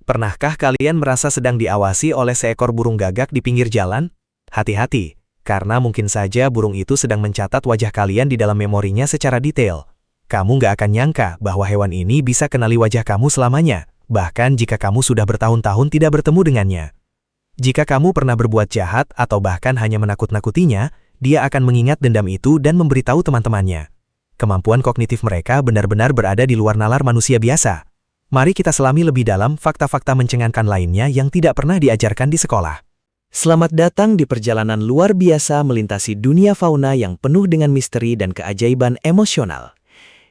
Pernahkah kalian merasa sedang diawasi oleh seekor burung gagak di pinggir jalan? Hati-hati, karena mungkin saja burung itu sedang mencatat wajah kalian di dalam memorinya secara detail. Kamu nggak akan nyangka bahwa hewan ini bisa kenali wajah kamu selamanya, bahkan jika kamu sudah bertahun-tahun tidak bertemu dengannya. Jika kamu pernah berbuat jahat atau bahkan hanya menakut-nakutinya, dia akan mengingat dendam itu dan memberitahu teman-temannya. Kemampuan kognitif mereka benar-benar berada di luar nalar manusia biasa. Mari kita selami lebih dalam fakta-fakta mencengangkan lainnya yang tidak pernah diajarkan di sekolah. Selamat datang di perjalanan luar biasa melintasi dunia fauna yang penuh dengan misteri dan keajaiban emosional.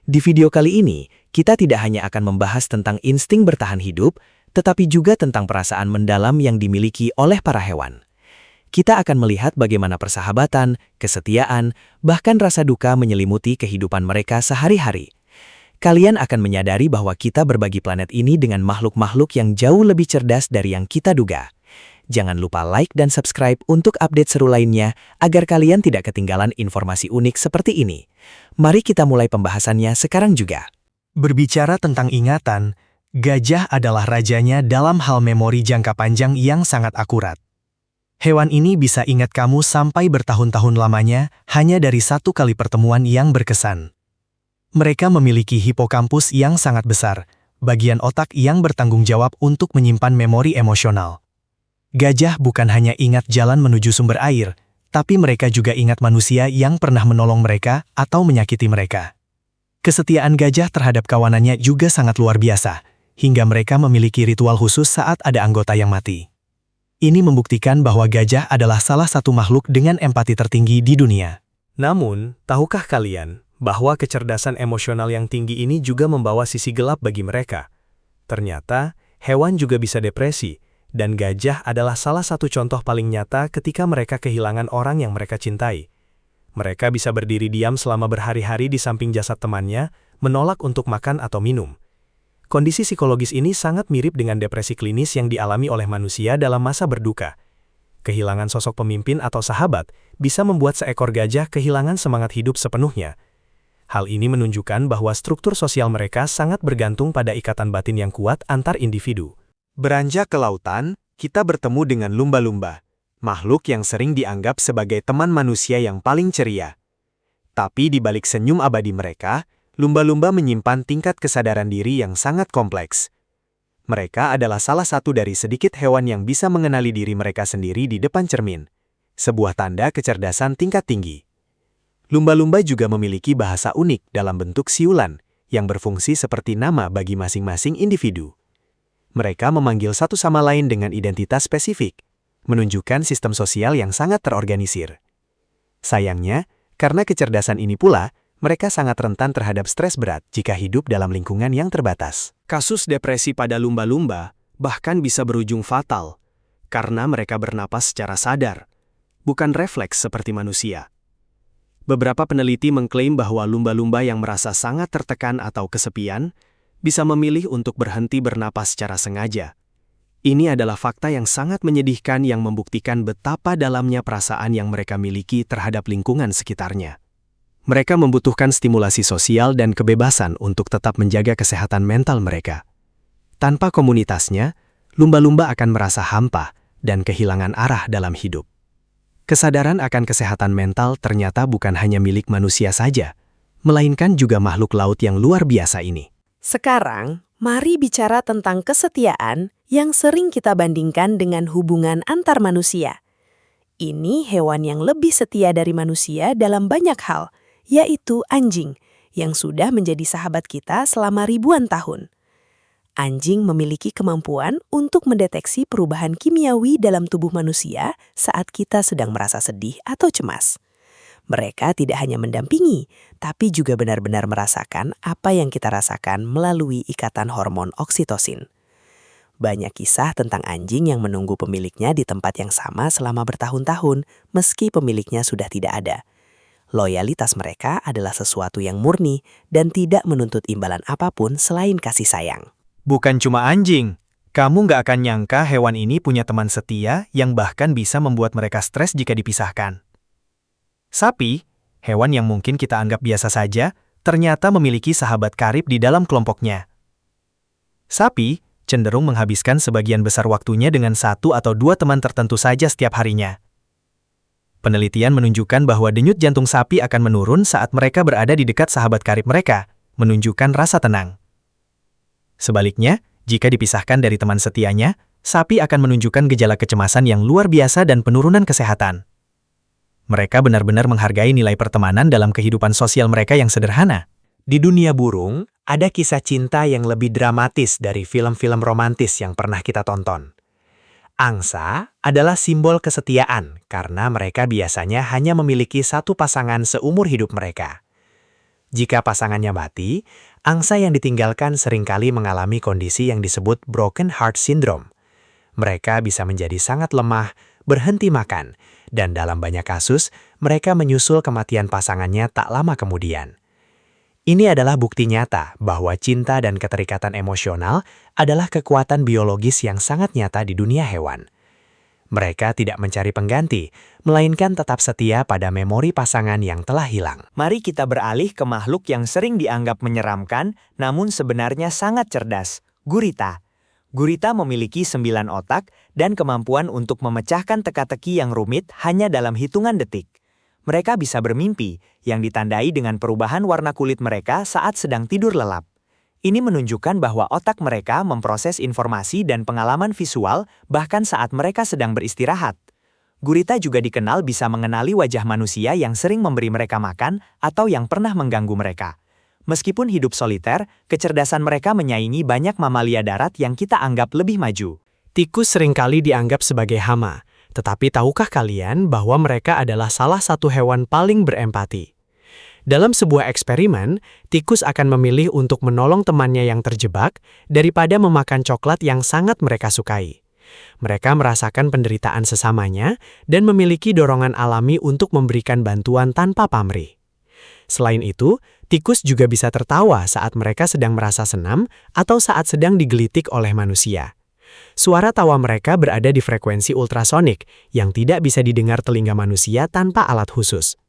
Di video kali ini, kita tidak hanya akan membahas tentang insting bertahan hidup, tetapi juga tentang perasaan mendalam yang dimiliki oleh para hewan. Kita akan melihat bagaimana persahabatan, kesetiaan, bahkan rasa duka menyelimuti kehidupan mereka sehari-hari. Kalian akan menyadari bahwa kita berbagi planet ini dengan makhluk-makhluk yang jauh lebih cerdas dari yang kita duga. Jangan lupa like dan subscribe untuk update seru lainnya agar kalian tidak ketinggalan informasi unik seperti ini. Mari kita mulai pembahasannya sekarang juga. Berbicara tentang ingatan, gajah adalah rajanya dalam hal memori jangka panjang yang sangat akurat. Hewan ini bisa ingat kamu sampai bertahun-tahun lamanya hanya dari satu kali pertemuan yang berkesan. Mereka memiliki hipokampus yang sangat besar, bagian otak yang bertanggung jawab untuk menyimpan memori emosional. Gajah bukan hanya ingat jalan menuju sumber air, tapi mereka juga ingat manusia yang pernah menolong mereka atau menyakiti mereka. Kesetiaan gajah terhadap kawanannya juga sangat luar biasa, hingga mereka memiliki ritual khusus saat ada anggota yang mati. Ini membuktikan bahwa gajah adalah salah satu makhluk dengan empati tertinggi di dunia. Namun, tahukah kalian bahwa kecerdasan emosional yang tinggi ini juga membawa sisi gelap bagi mereka? Ternyata, hewan juga bisa depresi, dan gajah adalah salah satu contoh paling nyata ketika mereka kehilangan orang yang mereka cintai. Mereka bisa berdiri diam selama berhari-hari di samping jasad temannya, menolak untuk makan atau minum. Kondisi psikologis ini sangat mirip dengan depresi klinis yang dialami oleh manusia dalam masa berduka. Kehilangan sosok pemimpin atau sahabat bisa membuat seekor gajah kehilangan semangat hidup sepenuhnya. Hal ini menunjukkan bahwa struktur sosial mereka sangat bergantung pada ikatan batin yang kuat antar individu. Beranjak ke lautan, kita bertemu dengan lumba-lumba, makhluk yang sering dianggap sebagai teman manusia yang paling ceria. Tapi di balik senyum abadi mereka, lumba-lumba menyimpan tingkat kesadaran diri yang sangat kompleks. Mereka adalah salah satu dari sedikit hewan yang bisa mengenali diri mereka sendiri di depan cermin, sebuah tanda kecerdasan tingkat tinggi. Lumba-lumba juga memiliki bahasa unik dalam bentuk siulan, yang berfungsi seperti nama bagi masing-masing individu. Mereka memanggil satu sama lain dengan identitas spesifik, menunjukkan sistem sosial yang sangat terorganisir. Sayangnya, karena kecerdasan ini pula, mereka sangat rentan terhadap stres berat jika hidup dalam lingkungan yang terbatas. Kasus depresi pada lumba-lumba bahkan bisa berujung fatal, karena mereka bernapas secara sadar, bukan refleks seperti manusia. Beberapa peneliti mengklaim bahwa lumba-lumba yang merasa sangat tertekan atau kesepian bisa memilih untuk berhenti bernapas secara sengaja. Ini adalah fakta yang sangat menyedihkan yang membuktikan betapa dalamnya perasaan yang mereka miliki terhadap lingkungan sekitarnya. Mereka membutuhkan stimulasi sosial dan kebebasan untuk tetap menjaga kesehatan mental mereka. Tanpa komunitasnya, lumba-lumba akan merasa hampa dan kehilangan arah dalam hidup. Kesadaran akan kesehatan mental ternyata bukan hanya milik manusia saja, melainkan juga makhluk laut yang luar biasa ini. Sekarang, mari bicara tentang kesetiaan yang sering kita bandingkan dengan hubungan antar manusia. Ini hewan yang lebih setia dari manusia dalam banyak hal, yaitu anjing, yang sudah menjadi sahabat kita selama ribuan tahun. Anjing memiliki kemampuan untuk mendeteksi perubahan kimiawi dalam tubuh manusia saat kita sedang merasa sedih atau cemas. Mereka tidak hanya mendampingi, tapi juga benar-benar merasakan apa yang kita rasakan melalui ikatan hormon oksitosin. Banyak kisah tentang anjing yang menunggu pemiliknya di tempat yang sama selama bertahun-tahun, meski pemiliknya sudah tidak ada. Loyalitas mereka adalah sesuatu yang murni dan tidak menuntut imbalan apapun selain kasih sayang. Bukan cuma anjing, kamu nggak akan nyangka hewan ini punya teman setia yang bahkan bisa membuat mereka stres jika dipisahkan. Sapi, hewan yang mungkin kita anggap biasa saja, ternyata memiliki sahabat karib di dalam kelompoknya. Sapi cenderung menghabiskan sebagian besar waktunya dengan satu atau dua teman tertentu saja setiap harinya. Penelitian menunjukkan bahwa denyut jantung sapi akan menurun saat mereka berada di dekat sahabat karib mereka, menunjukkan rasa tenang. Sebaliknya, jika dipisahkan dari teman setianya, sapi akan menunjukkan gejala kecemasan yang luar biasa dan penurunan kesehatan. Mereka benar-benar menghargai nilai pertemanan dalam kehidupan sosial mereka yang sederhana. Di dunia burung, ada kisah cinta yang lebih dramatis dari film-film romantis yang pernah kita tonton. Angsa adalah simbol kesetiaan karena mereka biasanya hanya memiliki satu pasangan seumur hidup mereka. Jika pasangannya mati, angsa yang ditinggalkan seringkali mengalami kondisi yang disebut broken heart syndrome. Mereka bisa menjadi sangat lemah, berhenti makan, dan dalam banyak kasus, mereka menyusul kematian pasangannya tak lama kemudian. Ini adalah bukti nyata bahwa cinta dan keterikatan emosional adalah kekuatan biologis yang sangat nyata di dunia hewan. Mereka tidak mencari pengganti, melainkan tetap setia pada memori pasangan yang telah hilang. Mari kita beralih ke makhluk yang sering dianggap menyeramkan, namun sebenarnya sangat cerdas, gurita. Gurita memiliki 9 otak dan kemampuan untuk memecahkan teka-teki yang rumit hanya dalam hitungan detik. Mereka bisa bermimpi, yang ditandai dengan perubahan warna kulit mereka saat sedang tidur lelap. Ini menunjukkan bahwa otak mereka memproses informasi dan pengalaman visual bahkan saat mereka sedang beristirahat. Gurita juga dikenal bisa mengenali wajah manusia yang sering memberi mereka makan atau yang pernah mengganggu mereka. Meskipun hidup soliter, kecerdasan mereka menyaingi banyak mamalia darat yang kita anggap lebih maju. Tikus seringkali dianggap sebagai hama, tetapi tahukah kalian bahwa mereka adalah salah satu hewan paling berempati? Dalam sebuah eksperimen, tikus akan memilih untuk menolong temannya yang terjebak daripada memakan coklat yang sangat mereka sukai. Mereka merasakan penderitaan sesamanya dan memiliki dorongan alami untuk memberikan bantuan tanpa pamrih. Selain itu, tikus juga bisa tertawa saat mereka sedang merasa senam atau saat sedang digelitik oleh manusia. Suara tawa mereka berada di frekuensi ultrasonik yang tidak bisa didengar telinga manusia tanpa alat khusus.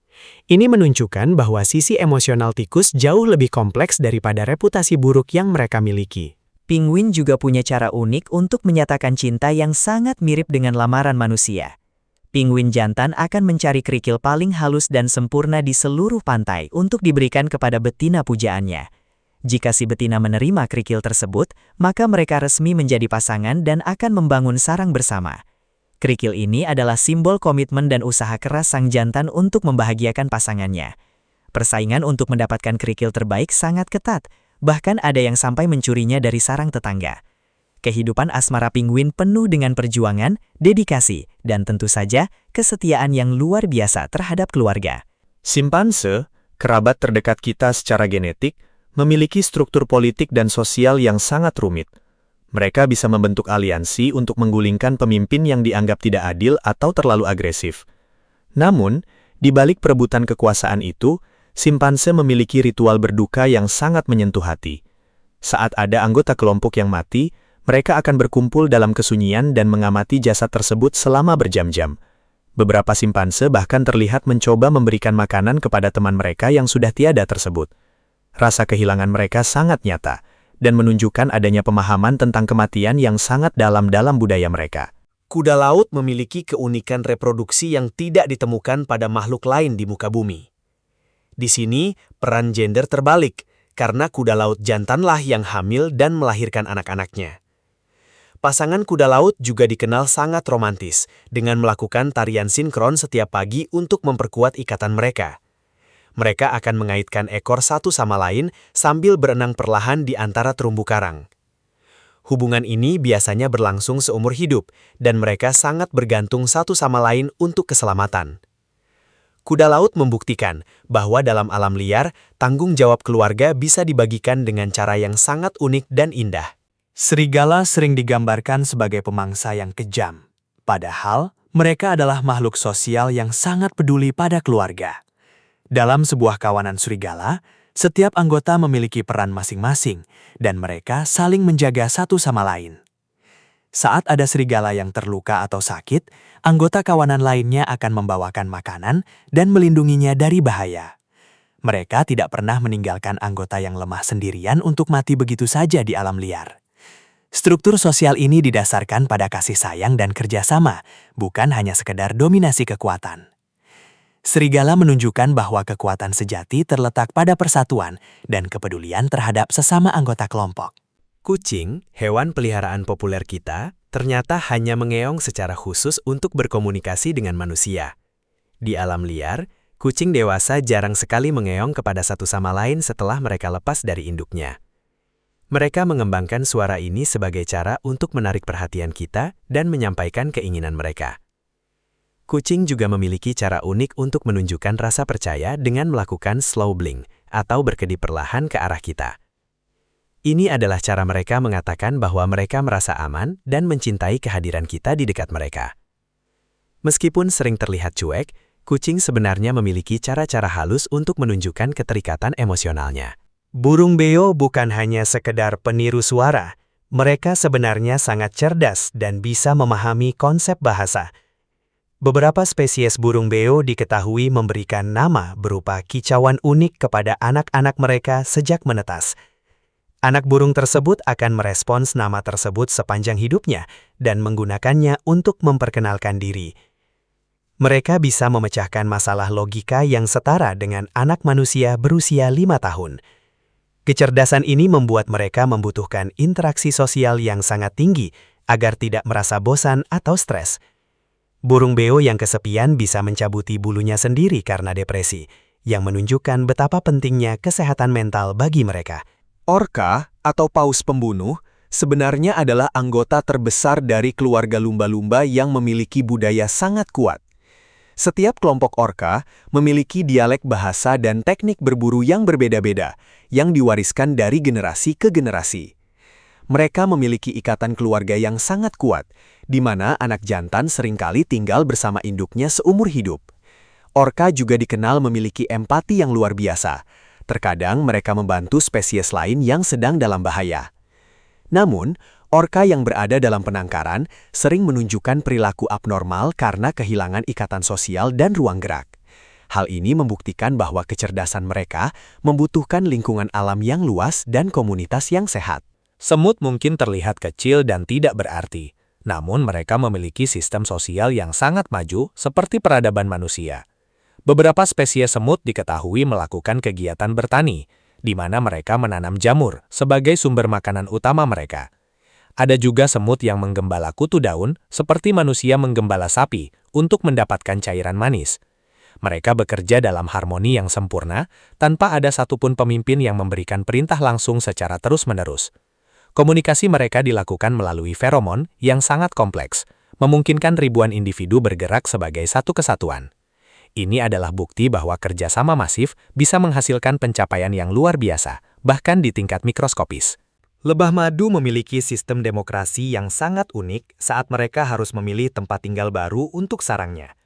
Ini menunjukkan bahwa sisi emosional tikus jauh lebih kompleks daripada reputasi buruk yang mereka miliki. Penguin juga punya cara unik untuk menyatakan cinta yang sangat mirip dengan lamaran manusia. Penguin jantan akan mencari kerikil paling halus dan sempurna di seluruh pantai untuk diberikan kepada betina pujaannya. Jika si betina menerima kerikil tersebut, maka mereka resmi menjadi pasangan dan akan membangun sarang bersama. Kerikil ini adalah simbol komitmen dan usaha keras sang jantan untuk membahagiakan pasangannya. Persaingan untuk mendapatkan kerikil terbaik sangat ketat, bahkan ada yang sampai mencurinya dari sarang tetangga. Kehidupan asmara penguin penuh dengan perjuangan, dedikasi, dan tentu saja kesetiaan yang luar biasa terhadap keluarga. Simpanse, kerabat terdekat kita secara genetik, memiliki struktur politik dan sosial yang sangat rumit. Mereka bisa membentuk aliansi untuk menggulingkan pemimpin yang dianggap tidak adil atau terlalu agresif. Namun, di balik perebutan kekuasaan itu, simpanse memiliki ritual berduka yang sangat menyentuh hati. Saat ada anggota kelompok yang mati, mereka akan berkumpul dalam kesunyian dan mengamati jasad tersebut selama berjam-jam. Beberapa simpanse bahkan terlihat mencoba memberikan makanan kepada teman mereka yang sudah tiada tersebut. Rasa kehilangan mereka sangat nyata, dan menunjukkan adanya pemahaman tentang kematian yang sangat dalam budaya mereka. Kuda laut memiliki keunikan reproduksi yang tidak ditemukan pada makhluk lain di muka bumi. Di sini, peran gender terbalik, karena kuda laut jantanlah yang hamil dan melahirkan anak-anaknya. Pasangan kuda laut juga dikenal sangat romantis, dengan melakukan tarian sinkron setiap pagi untuk memperkuat ikatan mereka. Mereka akan mengaitkan ekor satu sama lain sambil berenang perlahan di antara terumbu karang. Hubungan ini biasanya berlangsung seumur hidup, dan mereka sangat bergantung satu sama lain untuk keselamatan. Kuda laut membuktikan bahwa dalam alam liar, tanggung jawab keluarga bisa dibagikan dengan cara yang sangat unik dan indah. Serigala sering digambarkan sebagai pemangsa yang kejam. Padahal, mereka adalah makhluk sosial yang sangat peduli pada keluarga. Dalam sebuah kawanan serigala, setiap anggota memiliki peran masing-masing, dan mereka saling menjaga satu sama lain. Saat ada serigala yang terluka atau sakit, anggota kawanan lainnya akan membawakan makanan dan melindunginya dari bahaya. Mereka tidak pernah meninggalkan anggota yang lemah sendirian untuk mati begitu saja di alam liar. Struktur sosial ini didasarkan pada kasih sayang dan kerjasama, bukan hanya sekedar dominasi kekuatan. Serigala menunjukkan bahwa kekuatan sejati terletak pada persatuan dan kepedulian terhadap sesama anggota kelompok. Kucing, hewan peliharaan populer kita, ternyata hanya mengeong secara khusus untuk berkomunikasi dengan manusia. Di alam liar, kucing dewasa jarang sekali mengeong kepada satu sama lain setelah mereka lepas dari induknya. Mereka mengembangkan suara ini sebagai cara untuk menarik perhatian kita dan menyampaikan keinginan mereka. Kucing juga memiliki cara unik untuk menunjukkan rasa percaya dengan melakukan slow blink atau berkedip perlahan ke arah kita. Ini adalah cara mereka mengatakan bahwa mereka merasa aman dan mencintai kehadiran kita di dekat mereka. Meskipun sering terlihat cuek, kucing sebenarnya memiliki cara-cara halus untuk menunjukkan keterikatan emosionalnya. Burung beo bukan hanya sekedar peniru suara, mereka sebenarnya sangat cerdas dan bisa memahami konsep bahasa. Beberapa spesies burung beo diketahui memberikan nama berupa kicauan unik kepada anak-anak mereka sejak menetas. Anak burung tersebut akan merespons nama tersebut sepanjang hidupnya dan menggunakannya untuk memperkenalkan diri. Mereka bisa memecahkan masalah logika yang setara dengan anak manusia berusia 5 tahun. Kecerdasan ini membuat mereka membutuhkan interaksi sosial yang sangat tinggi agar tidak merasa bosan atau stres. Burung beo yang kesepian bisa mencabuti bulunya sendiri karena depresi, yang menunjukkan betapa pentingnya kesehatan mental bagi mereka. Orca atau paus pembunuh sebenarnya adalah anggota terbesar dari keluarga lumba-lumba yang memiliki budaya sangat kuat. Setiap kelompok orca memiliki dialek bahasa dan teknik berburu yang berbeda-beda, yang diwariskan dari generasi ke generasi. Mereka memiliki ikatan keluarga yang sangat kuat, di mana anak jantan seringkali tinggal bersama induknya seumur hidup. Orca juga dikenal memiliki empati yang luar biasa. Terkadang mereka membantu spesies lain yang sedang dalam bahaya. Namun, orca yang berada dalam penangkaran sering menunjukkan perilaku abnormal karena kehilangan ikatan sosial dan ruang gerak. Hal ini membuktikan bahwa kecerdasan mereka membutuhkan lingkungan alam yang luas dan komunitas yang sehat. Semut mungkin terlihat kecil dan tidak berarti, namun mereka memiliki sistem sosial yang sangat maju seperti peradaban manusia. Beberapa spesies semut diketahui melakukan kegiatan bertani, di mana mereka menanam jamur sebagai sumber makanan utama mereka. Ada juga semut yang menggembala kutu daun, seperti manusia menggembala sapi, untuk mendapatkan cairan manis. Mereka bekerja dalam harmoni yang sempurna, tanpa ada satupun pemimpin yang memberikan perintah langsung secara terus-menerus. Komunikasi mereka dilakukan melalui feromon yang sangat kompleks, memungkinkan ribuan individu bergerak sebagai satu kesatuan. Ini adalah bukti bahwa kerjasama masif bisa menghasilkan pencapaian yang luar biasa, bahkan di tingkat mikroskopis. Lebah madu memiliki sistem demokrasi yang sangat unik saat mereka harus memilih tempat tinggal baru untuk sarangnya.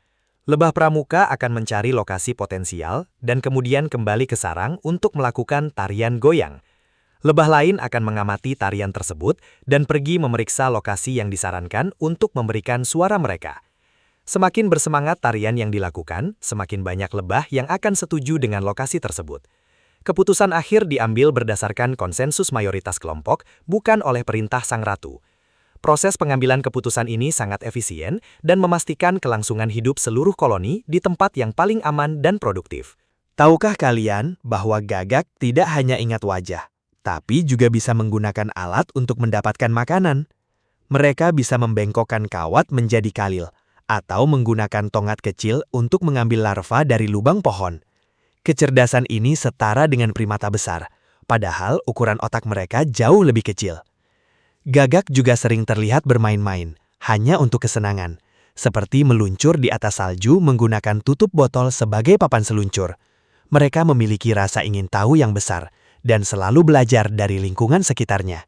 Lebah pramuka akan mencari lokasi potensial dan kemudian kembali ke sarang untuk melakukan tarian goyang. Lebah lain akan mengamati tarian tersebut dan pergi memeriksa lokasi yang disarankan untuk memberikan suara mereka. Semakin bersemangat tarian yang dilakukan, semakin banyak lebah yang akan setuju dengan lokasi tersebut. Keputusan akhir diambil berdasarkan konsensus mayoritas kelompok, bukan oleh perintah sang ratu. Proses pengambilan keputusan ini sangat efisien dan memastikan kelangsungan hidup seluruh koloni di tempat yang paling aman dan produktif. Tahukah kalian bahwa gagak tidak hanya ingat wajah, tapi juga bisa menggunakan alat untuk mendapatkan makanan? Mereka bisa membengkokkan kawat menjadi kalil, atau menggunakan tongat kecil untuk mengambil larva dari lubang pohon. Kecerdasan ini setara dengan primata besar, padahal ukuran otak mereka jauh lebih kecil. Gagak juga sering terlihat bermain-main, hanya untuk kesenangan, seperti meluncur di atas salju menggunakan tutup botol sebagai papan seluncur. Mereka memiliki rasa ingin tahu yang besar, dan selalu belajar dari lingkungan sekitarnya.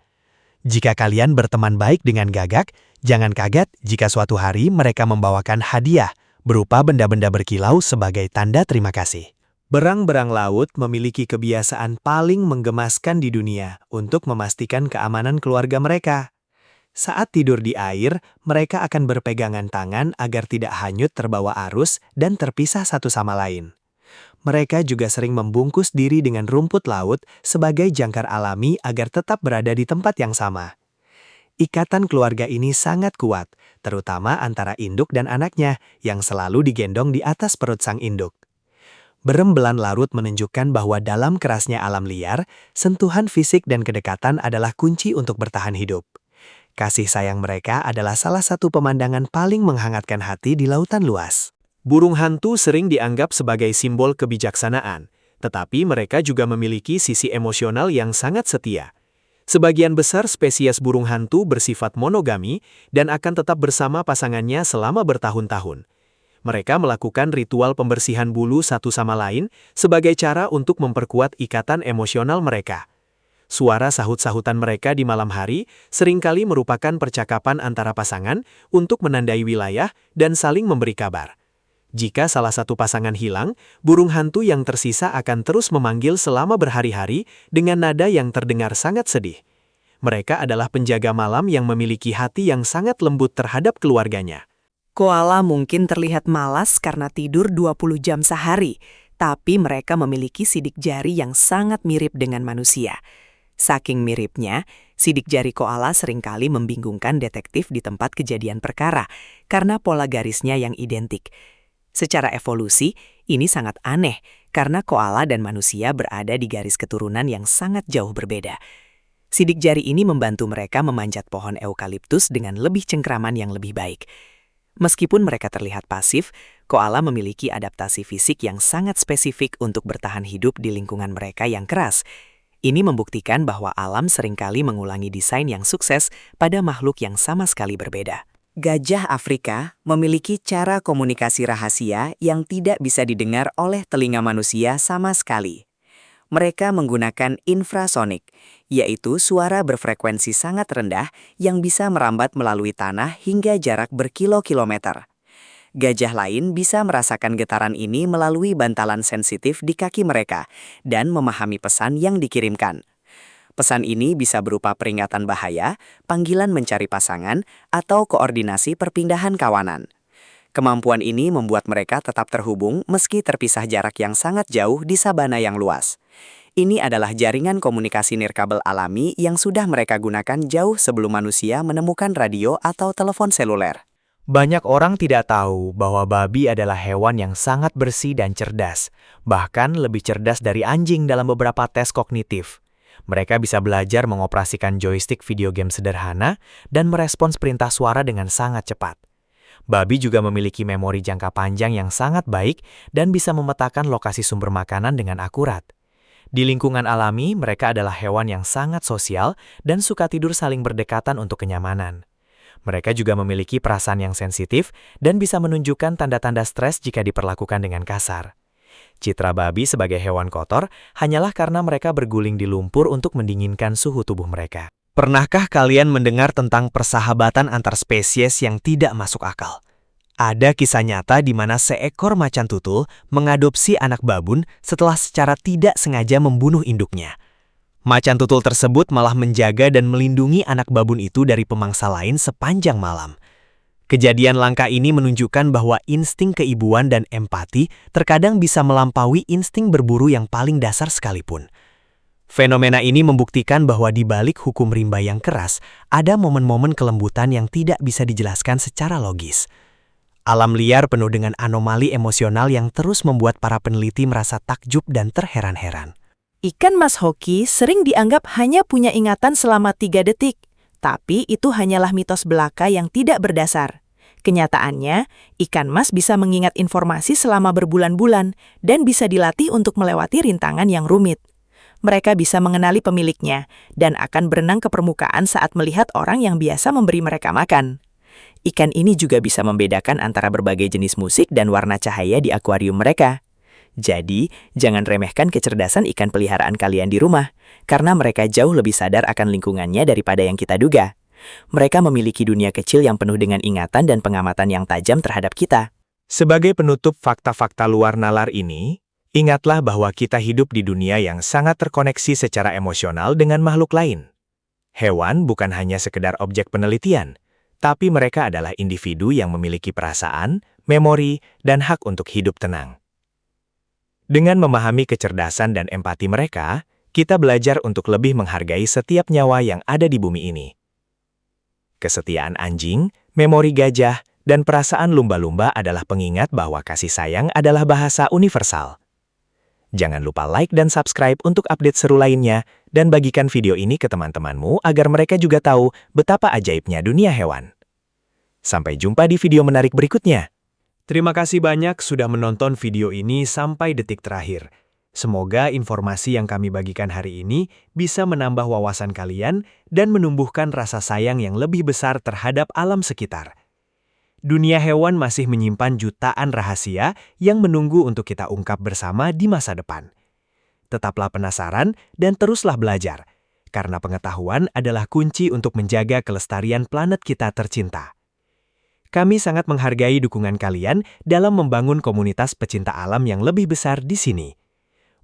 Jika kalian berteman baik dengan gagak, jangan kaget jika suatu hari mereka membawakan hadiah berupa benda-benda berkilau sebagai tanda terima kasih. Berang-berang laut memiliki kebiasaan paling menggemaskan di dunia untuk memastikan keamanan keluarga mereka. Saat tidur di air, mereka akan berpegangan tangan agar tidak hanyut terbawa arus dan terpisah satu sama lain. Mereka juga sering membungkus diri dengan rumput laut sebagai jangkar alami agar tetap berada di tempat yang sama. Ikatan keluarga ini sangat kuat, terutama antara induk dan anaknya yang selalu digendong di atas perut sang induk. Berembelan larut menunjukkan bahwa dalam kerasnya alam liar, sentuhan fisik dan kedekatan adalah kunci untuk bertahan hidup. Kasih sayang mereka adalah salah satu pemandangan paling menghangatkan hati di lautan luas. Burung hantu sering dianggap sebagai simbol kebijaksanaan, tetapi mereka juga memiliki sisi emosional yang sangat setia. Sebagian besar spesies burung hantu bersifat monogami dan akan tetap bersama pasangannya selama bertahun-tahun. Mereka melakukan ritual pembersihan bulu satu sama lain sebagai cara untuk memperkuat ikatan emosional mereka. Suara sahut-sahutan mereka di malam hari seringkali merupakan percakapan antara pasangan untuk menandai wilayah dan saling memberi kabar. Jika salah satu pasangan hilang, burung hantu yang tersisa akan terus memanggil selama berhari-hari dengan nada yang terdengar sangat sedih. Mereka adalah penjaga malam yang memiliki hati yang sangat lembut terhadap keluarganya. Koala mungkin terlihat malas karena tidur 20 jam sehari, tapi mereka memiliki sidik jari yang sangat mirip dengan manusia. Saking miripnya, sidik jari koala seringkali membingungkan detektif di tempat kejadian perkara karena pola garisnya yang identik. Secara evolusi, ini sangat aneh karena koala dan manusia berada di garis keturunan yang sangat jauh berbeda. Sidik jari ini membantu mereka memanjat pohon eukaliptus dengan lebih cengkraman yang lebih baik. Meskipun mereka terlihat pasif, koala memiliki adaptasi fisik yang sangat spesifik untuk bertahan hidup di lingkungan mereka yang keras. Ini membuktikan bahwa alam seringkali mengulangi desain yang sukses pada makhluk yang sama sekali berbeda. Gajah Afrika memiliki cara komunikasi rahasia yang tidak bisa didengar oleh telinga manusia sama sekali. Mereka menggunakan infrasonik, yaitu suara berfrekuensi sangat rendah yang bisa merambat melalui tanah hingga jarak berkilo-kilometer. Gajah lain bisa merasakan getaran ini melalui bantalan sensitif di kaki mereka dan memahami pesan yang dikirimkan. Pesan ini bisa berupa peringatan bahaya, panggilan mencari pasangan, atau koordinasi perpindahan kawanan. Kemampuan ini membuat mereka tetap terhubung meski terpisah jarak yang sangat jauh di sabana yang luas. Ini adalah jaringan komunikasi nirkabel alami yang sudah mereka gunakan jauh sebelum manusia menemukan radio atau telepon seluler. Banyak orang tidak tahu bahwa babi adalah hewan yang sangat bersih dan cerdas, bahkan lebih cerdas dari anjing dalam beberapa tes kognitif. Mereka bisa belajar mengoperasikan joystick video game sederhana dan merespons perintah suara dengan sangat cepat. Babi juga memiliki memori jangka panjang yang sangat baik dan bisa memetakan lokasi sumber makanan dengan akurat. Di lingkungan alami, mereka adalah hewan yang sangat sosial dan suka tidur saling berdekatan untuk kenyamanan. Mereka juga memiliki perasaan yang sensitif dan bisa menunjukkan tanda-tanda stres jika diperlakukan dengan kasar. Citra babi sebagai hewan kotor hanyalah karena mereka berguling di lumpur untuk mendinginkan suhu tubuh mereka. Pernahkah kalian mendengar tentang persahabatan antar spesies yang tidak masuk akal? Ada kisah nyata di mana seekor macan tutul mengadopsi anak babun setelah secara tidak sengaja membunuh induknya. Macan tutul tersebut malah menjaga dan melindungi anak babun itu dari pemangsa lain sepanjang malam. Kejadian langka ini menunjukkan bahwa insting keibuan dan empati terkadang bisa melampaui insting berburu yang paling dasar sekalipun. Fenomena ini membuktikan bahwa di balik hukum rimba yang keras, ada momen-momen kelembutan yang tidak bisa dijelaskan secara logis. Alam liar penuh dengan anomali emosional yang terus membuat para peneliti merasa takjub dan terheran-heran. Ikan mas hoki sering dianggap hanya punya ingatan selama 3 detik, tapi itu hanyalah mitos belaka yang tidak berdasar. Kenyataannya, ikan mas bisa mengingat informasi selama berbulan-bulan dan bisa dilatih untuk melewati rintangan yang rumit. Mereka bisa mengenali pemiliknya dan akan berenang ke permukaan saat melihat orang yang biasa memberi mereka makan. Ikan ini juga bisa membedakan antara berbagai jenis musik dan warna cahaya di akuarium mereka. Jadi, jangan remehkan kecerdasan ikan peliharaan kalian di rumah, karena mereka jauh lebih sadar akan lingkungannya daripada yang kita duga. Mereka memiliki dunia kecil yang penuh dengan ingatan dan pengamatan yang tajam terhadap kita. Sebagai penutup fakta-fakta luar nalar ini, ingatlah bahwa kita hidup di dunia yang sangat terkoneksi secara emosional dengan makhluk lain. Hewan bukan hanya sekedar objek penelitian, tapi mereka adalah individu yang memiliki perasaan, memori, dan hak untuk hidup tenang. Dengan memahami kecerdasan dan empati mereka, kita belajar untuk lebih menghargai setiap nyawa yang ada di bumi ini. Kesetiaan anjing, memori gajah, dan perasaan lumba-lumba adalah pengingat bahwa kasih sayang adalah bahasa universal. Jangan lupa like dan subscribe untuk update seru lainnya, dan bagikan video ini ke teman-temanmu agar mereka juga tahu betapa ajaibnya dunia hewan. Sampai jumpa di video menarik berikutnya. Terima kasih banyak sudah menonton video ini sampai detik terakhir. Semoga informasi yang kami bagikan hari ini bisa menambah wawasan kalian dan menumbuhkan rasa sayang yang lebih besar terhadap alam sekitar. Dunia hewan masih menyimpan jutaan rahasia yang menunggu untuk kita ungkap bersama di masa depan. Tetaplah penasaran dan teruslah belajar, karena pengetahuan adalah kunci untuk menjaga kelestarian planet kita tercinta. Kami sangat menghargai dukungan kalian dalam membangun komunitas pecinta alam yang lebih besar di sini.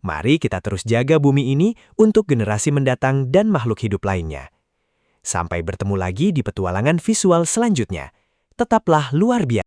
Mari kita terus jaga bumi ini untuk generasi mendatang dan makhluk hidup lainnya. Sampai bertemu lagi di petualangan visual selanjutnya. Tetaplah luar biasa.